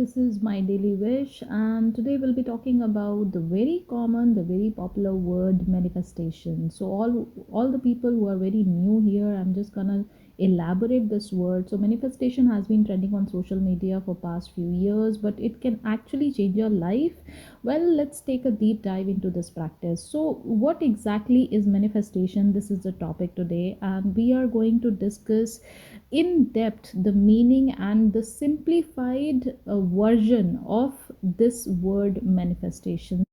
this is my daily wish, and today we'll be talking about the very common, the very popular word manifestation. So, all the people who are very new here, I'm just gonna elaborate this word. So, manifestation has been trending on social media for past few years, but it can actually change your life. Well, let's take a deep dive into this practice. So, what exactly is manifestation? This is the topic today, and we are going to discuss in depth the meaning and the simplified version of this word manifestation.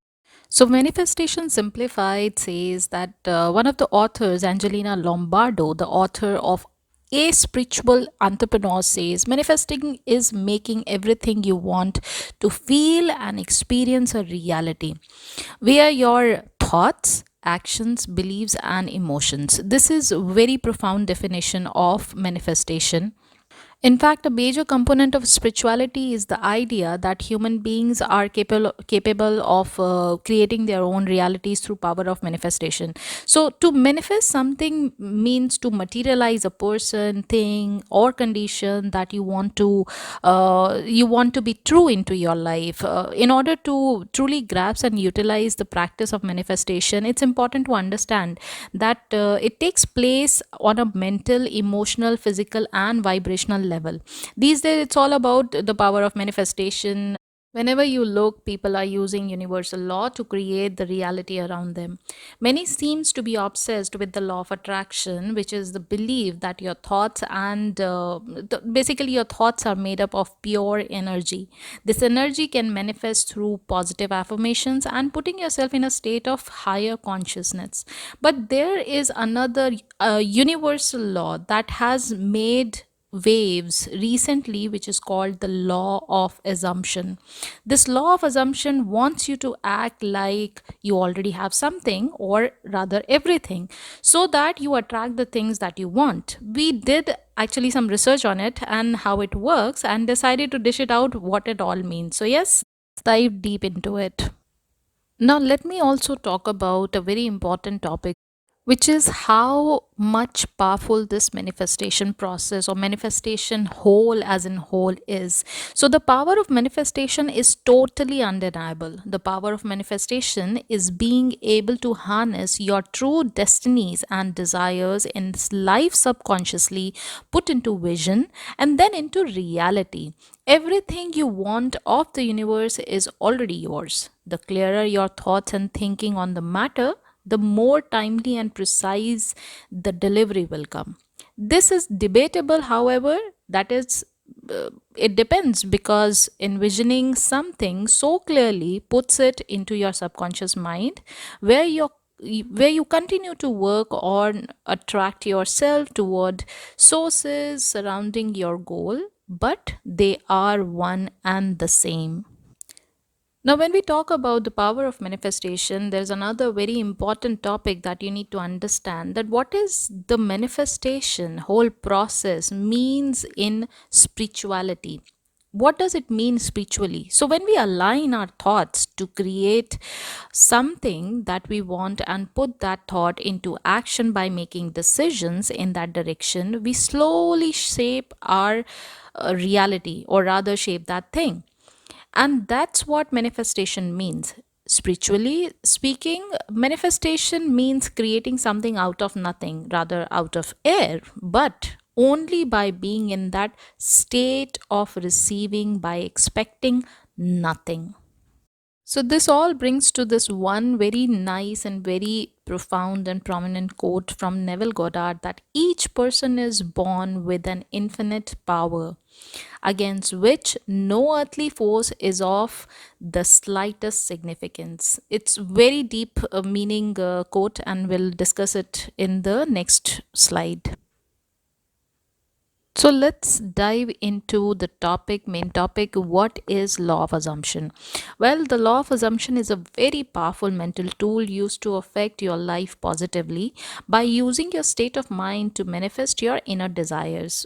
So, Manifestation Simplified says that one of the authors, Angelina Lombardo, the author of A Spiritual Entrepreneur, says manifesting is making everything you want to feel and experience a reality via your thoughts, actions, beliefs, and emotions. This is a very profound definition of manifestation. In fact, a major component of spirituality is the idea that human beings are capable of creating their own realities through power of manifestation. So, to manifest something means to materialize a person, thing, or condition that you want to be true into your life. In order to truly grasp and utilize the practice of manifestation, it's important to understand that it takes place on a mental, emotional, physical, and vibrational level. These days, it's all about the power of manifestation. Whenever you look, people are using universal law to create the reality around them. Many seems to be obsessed with the law of attraction, which is the belief that your thoughts basically your thoughts are made up of pure energy. This energy can manifest through positive affirmations and putting yourself in a state of higher consciousness. But there is another universal law that has made waves recently, which is called the law of assumption. This law of assumption wants you to act like you already have something, or rather everything, so that you attract the things that you want. We did actually some research on it and how it works and decided to dish it out what it all means. So, yes, dive deep into it. Now, let me also talk about a very important topic, which is how much powerful this manifestation process or manifestation whole as in whole is. So the power of manifestation is totally undeniable. The power of manifestation is being able to harness your true destinies and desires in life subconsciously, put into vision and then into reality. Everything you want of the universe is already yours. The clearer your thoughts and thinking on the matter, the more timely and precise the delivery will come. This is debatable, however, that is, it depends, because envisioning something so clearly puts it into your subconscious mind, where you continue to work on attract yourself toward sources surrounding your goal, but they are one and the same. Now, when we talk about the power of manifestation, there's another very important topic that you need to understand, that what is the manifestation whole process means in spirituality. What does it mean spiritually? So, when we align our thoughts to create something that we want and put that thought into action by making decisions in that direction, we slowly shape our reality, or rather, shape that thing. And that's what manifestation means. Spiritually speaking, manifestation means creating something out of nothing, rather out of air, but only by being in that state of receiving, by expecting nothing. So, this all brings to this one very nice and very profound and prominent quote from Neville Goddard, that each person is born with an infinite power against which no earthly force is of the slightest significance. It's very deep meaning quote, and we'll discuss it in the next slide. So let's dive into the main topic. What is law of assumption? Well, the law of assumption is a very powerful mental tool used to affect your life positively by using your state of mind to manifest your inner desires.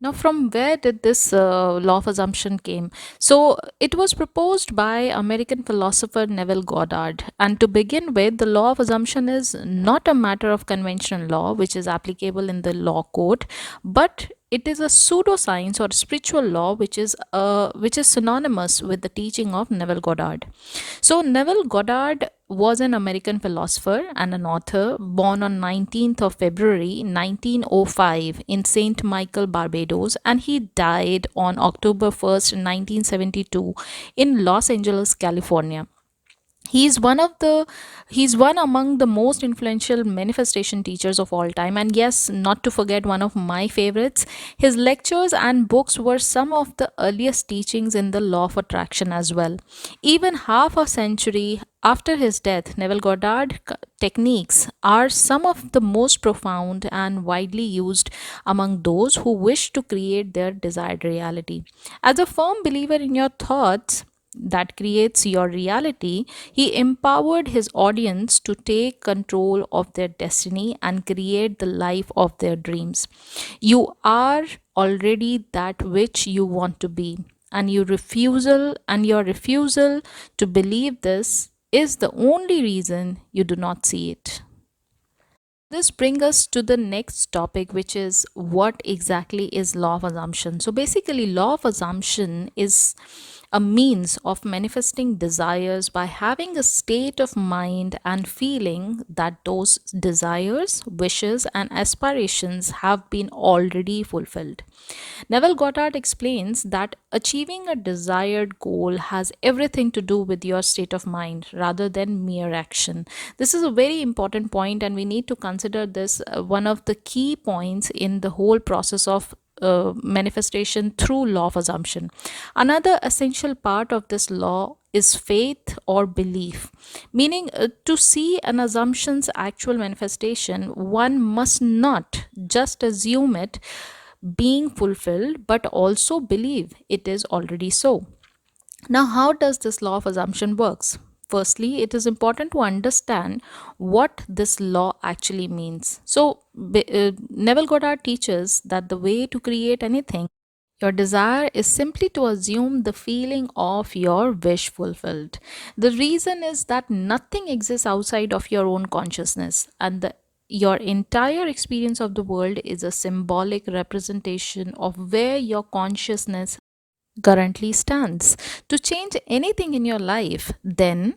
Now, from where did this law of assumption came? So, it was proposed by American philosopher Neville Goddard. And to begin with, the law of assumption is not a matter of conventional law, which is applicable in the law code, but it is a pseudoscience or spiritual law which is synonymous with the teaching of Neville Goddard. So Neville Goddard was an American philosopher and an author born on 19th of February 1905 in St. Michael, Barbados, and he died on October 1st, 1972 in Los Angeles, California. He's one among the most influential manifestation teachers of all time, and yes, not to forget one of my favorites. His lectures and books were some of the earliest teachings in the law of attraction as well. Even half a century after his death, Neville Goddard techniques are some of the most profound and widely used among those who wish to create their desired reality. As a firm believer in your thoughts that creates your reality, he empowered his audience to take control of their destiny and create the life of their dreams. You are already that which you want to be, and your refusal to believe this is the only reason you do not see it. This brings us to the next topic, which is what exactly is law of assumption. So basically, law of assumption is a means of manifesting desires by having a state of mind and feeling that those desires, wishes, and aspirations have been already fulfilled. Neville Goddard explains that achieving a desired goal has everything to do with your state of mind rather than mere action. This is a very important point, and we need to consider this one of the key points in the whole process of manifestation through law of assumption. Another essential part of this law is faith or belief, meaning to see an assumption's actual manifestation, one must not just assume it being fulfilled, but also believe it is already so. Now, how does this law of assumption works? Firstly, it is important to understand what this law actually means. So, Neville Goddard teaches that the way to create anything your desire is simply to assume the feeling of your wish fulfilled. The reason is that nothing exists outside of your own consciousness, and your entire experience of the world is a symbolic representation of where your consciousness currently stands. To change anything in your life, then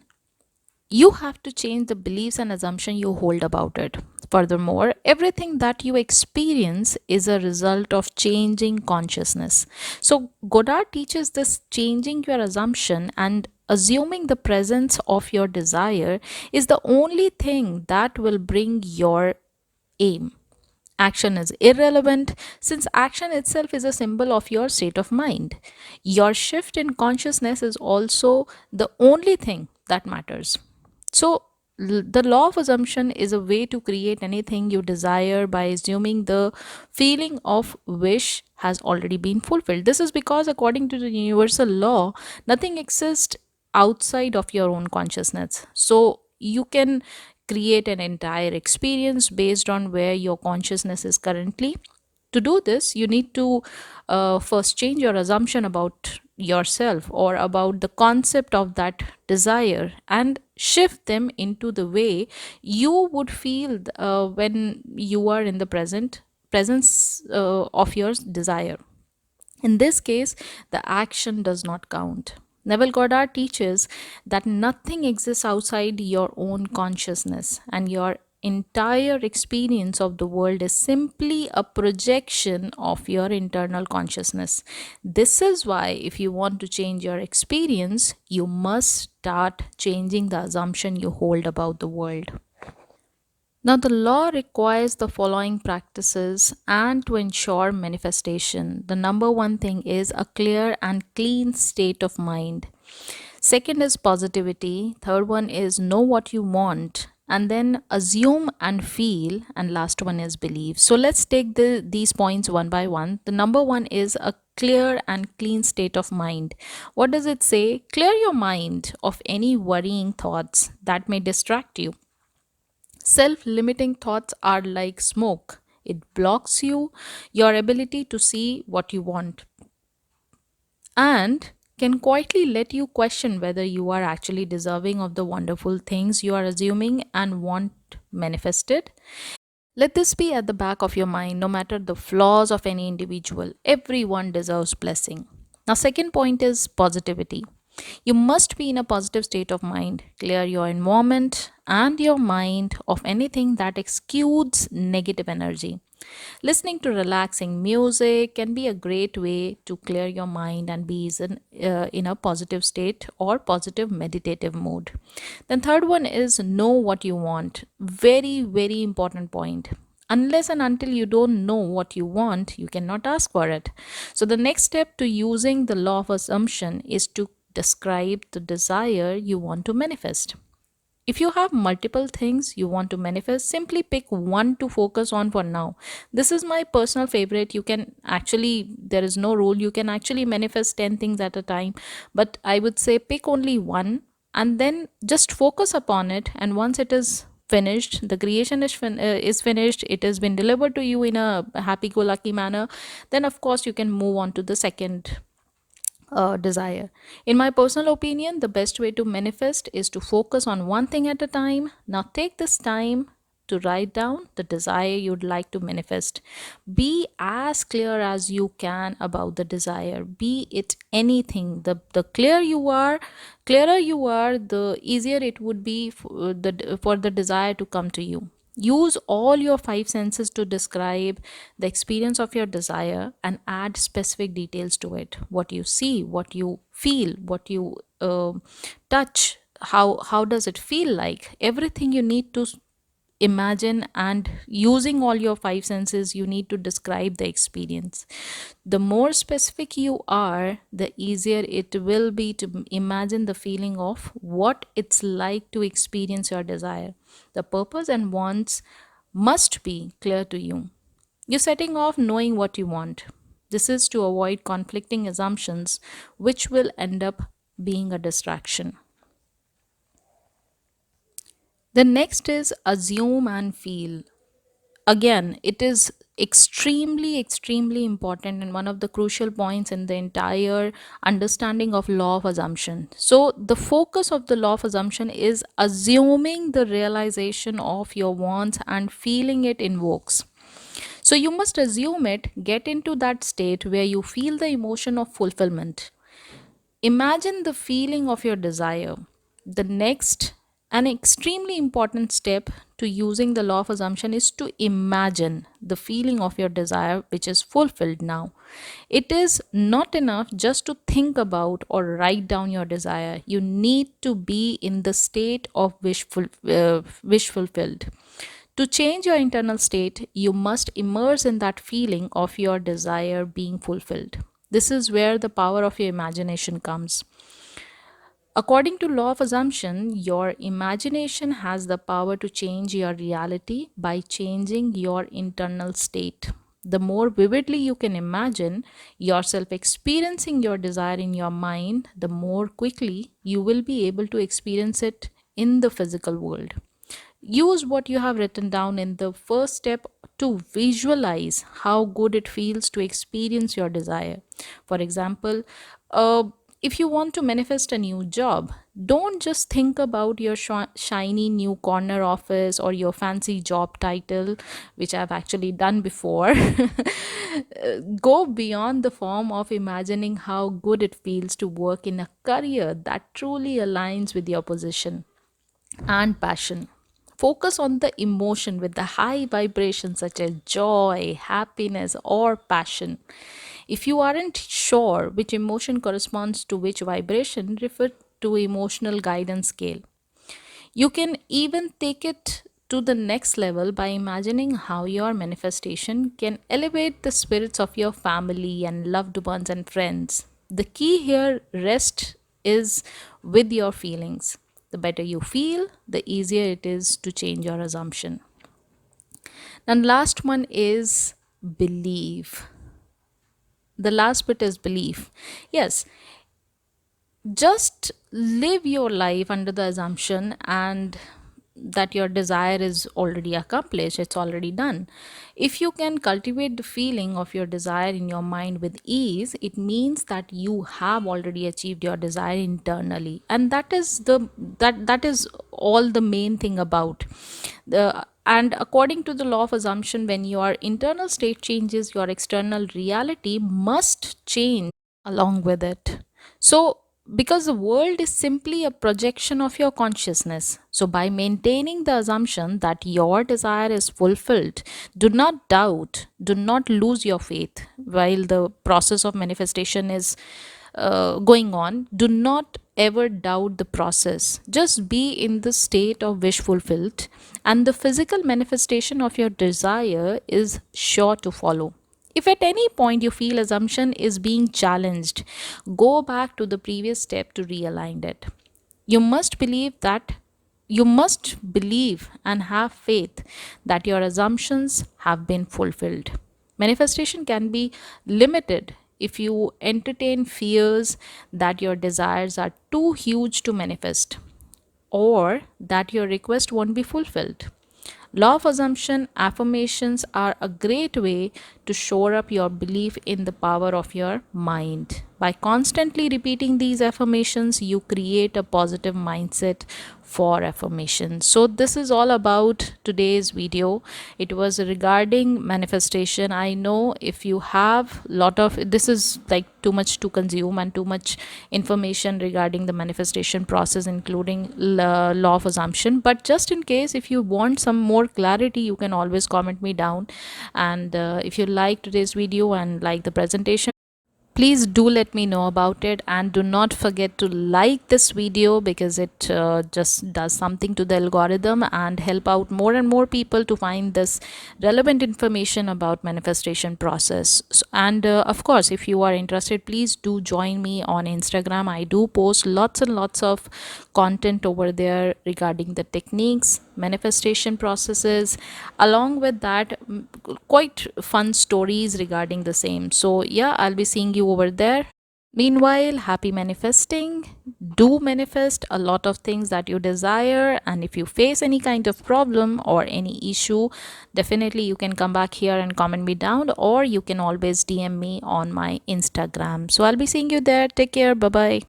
you have to change the beliefs and assumption you hold about it. Furthermore, everything that you experience is a result of changing consciousness. So Goddard teaches this: changing your assumption and assuming the presence of your desire is the only thing that will bring your aim. Action is irrelevant since action itself is a symbol of your state of mind. Your shift in consciousness is also the only thing that matters. So, the law of assumption is a way to create anything you desire by assuming the feeling of wish has already been fulfilled. This is because, according to the universal law, nothing exists outside of your own consciousness. So, you can create an entire experience based on where your consciousness is currently. To do this, you need to first change your assumption about yourself or about the concept of that desire and shift them into the way you would feel when you are in the presence of your desire. In this case, the action does not count. Neville Goddard teaches that nothing exists outside your own consciousness, and your entire experience of the world is simply a projection of your internal consciousness. This is why, if you want to change your experience, you must start changing the assumption you hold about the world. Now, the law requires the following practices, and to ensure manifestation, the number one thing is a clear and clean state of mind. Second is positivity. Third one is know what you want. And then assume and feel. And last one is believe. So let's take these points one by one. The number one is a clear and clean state of mind. What does it say? Clear your mind of any worrying thoughts that may distract you. Self limiting thoughts are like smoke. It blocks your ability to see what you want, and can quietly let you question whether you are actually deserving of the wonderful things you are assuming and want manifested. Let this be at the back of your mind, no matter the flaws of any individual. Everyone deserves blessing. Now, second point is positivity. You must be in a positive state of mind. Clear your environment and your mind of anything that exudes negative energy. Listening to relaxing music can be a great way to clear your mind and be in a positive state or positive meditative mood. Then, third one is know what you want. Very, very important point. Unless and until you don't know what you want, you cannot ask for it. So, the next step to using the law of assumption is to describe the desire you want to manifest. If you have multiple things you want to manifest, simply pick one to focus on for now. This is my personal favorite. You can actually, there is no rule, you can actually manifest 10 things at a time, but I would say pick only one and then just focus upon it. And once it is finished, the creation is finished, it has been delivered to you in a happy go lucky manner, then of course you can move on to the second desire. In my personal opinion, the best way to manifest is to focus on one thing at a time. Now, take this time to write down the desire you'd like to manifest. Be as clear as you can about the desire, be it anything. The clearer you are, the easier it would be for the desire to come to you. Use all your five senses to describe the experience of your desire and add specific details to it. What you see, what you feel, what you touch, how does it feel like? Everything you need to imagine, and using all your five senses, you need to describe the experience. The more specific you are, the easier it will be to imagine the feeling of what it's like to experience your desire. The purpose and wants must be clear to you. You're setting off knowing what you want. This is to avoid conflicting assumptions, which will end up being a distraction. The next is assume and feel. Again, it is extremely important and one of the crucial points in the entire understanding of law of assumption. So the focus of the law of assumption is assuming the realization of your wants and feeling it invokes. So you must assume it, get into that state where you feel the emotion of fulfillment. Imagine the feeling of your desire. The next, an extremely important step to using the law of assumption is to imagine the feeling of your desire, which is fulfilled now. It is not enough just to think about or write down your desire. You need to be in the state of wish fulfilled. To change your internal state, you must immerse in that feeling of your desire being fulfilled. This is where the power of your imagination comes. According to law of assumption, your imagination has the power to change your reality by changing your internal state. The more vividly you can imagine yourself experiencing your desire in your mind, the more quickly you will be able to experience it in the physical world. Use what you have written down in the first step to visualize how good it feels to experience your desire. For example, uh, if you want to manifest a new job, don't just think about your shiny new corner office or your fancy job title, which I've actually done before. Go beyond the form of imagining how good it feels to work in a career that truly aligns with your position and passion. Focus on the emotion with the high vibrations such as joy, happiness, or passion. If you aren't sure which emotion corresponds to which vibration, refer to emotional guidance scale. You can even take it to the next level by imagining how your manifestation can elevate the spirits of your family and loved ones and friends. The key here rest is with your feelings. The better you feel, the easier it is to change your assumption. And last one is belief. The last bit is belief. Yes, just live your life under the assumption and that your desire is already accomplished, it's already done. If you can cultivate the feeling of your desire in your mind with ease, it means that you have already achieved your desire internally, and that is all the main thing about the And according to the law of assumption, when your internal state changes, your external reality must change along with it. So, because the world is simply a projection of your consciousness. So, by maintaining the assumption that your desire is fulfilled, do not doubt, do not lose your faith while the process of manifestation is going on. Do not ever doubt the process. Just be in the state of wish fulfilled, and the physical manifestation of your desire is sure to follow. If at any point you feel assumption is being challenged, go back to the previous step to realign it. You must believe that you must believe and have faith that your assumptions have been fulfilled. Manifestation can be limited if you entertain fears that your desires are too huge to manifest or that your request won't be fulfilled. Law of assumption affirmations are a great way to shore up your belief in the power of your mind. By constantly repeating these affirmations, you create a positive mindset for affirmation. So this is all about today's video. It was regarding manifestation. I know if you have lot of, this is like too much to consume and too much information regarding the manifestation process, including law of assumption, but just in case if you want some more clarity, you can always comment me down. And if you like today's video and like the presentation, please do let me know about it, and do not forget to like this video because it just does something to the algorithm and help out more and more people to find this relevant information about manifestation process. And of course, if you are interested, please do join me on Instagram. I do post lots and lots of content over there regarding the techniques, manifestation processes, along with that quite fun stories regarding the same. So yeah, I'll be seeing you over there. Meanwhile, happy manifesting. Do manifest a lot of things that you desire, and if you face any kind of problem or any issue, definitely you can come back here and comment me down, or you can always DM me on my Instagram. So I'll be seeing you there. Take care. Bye bye.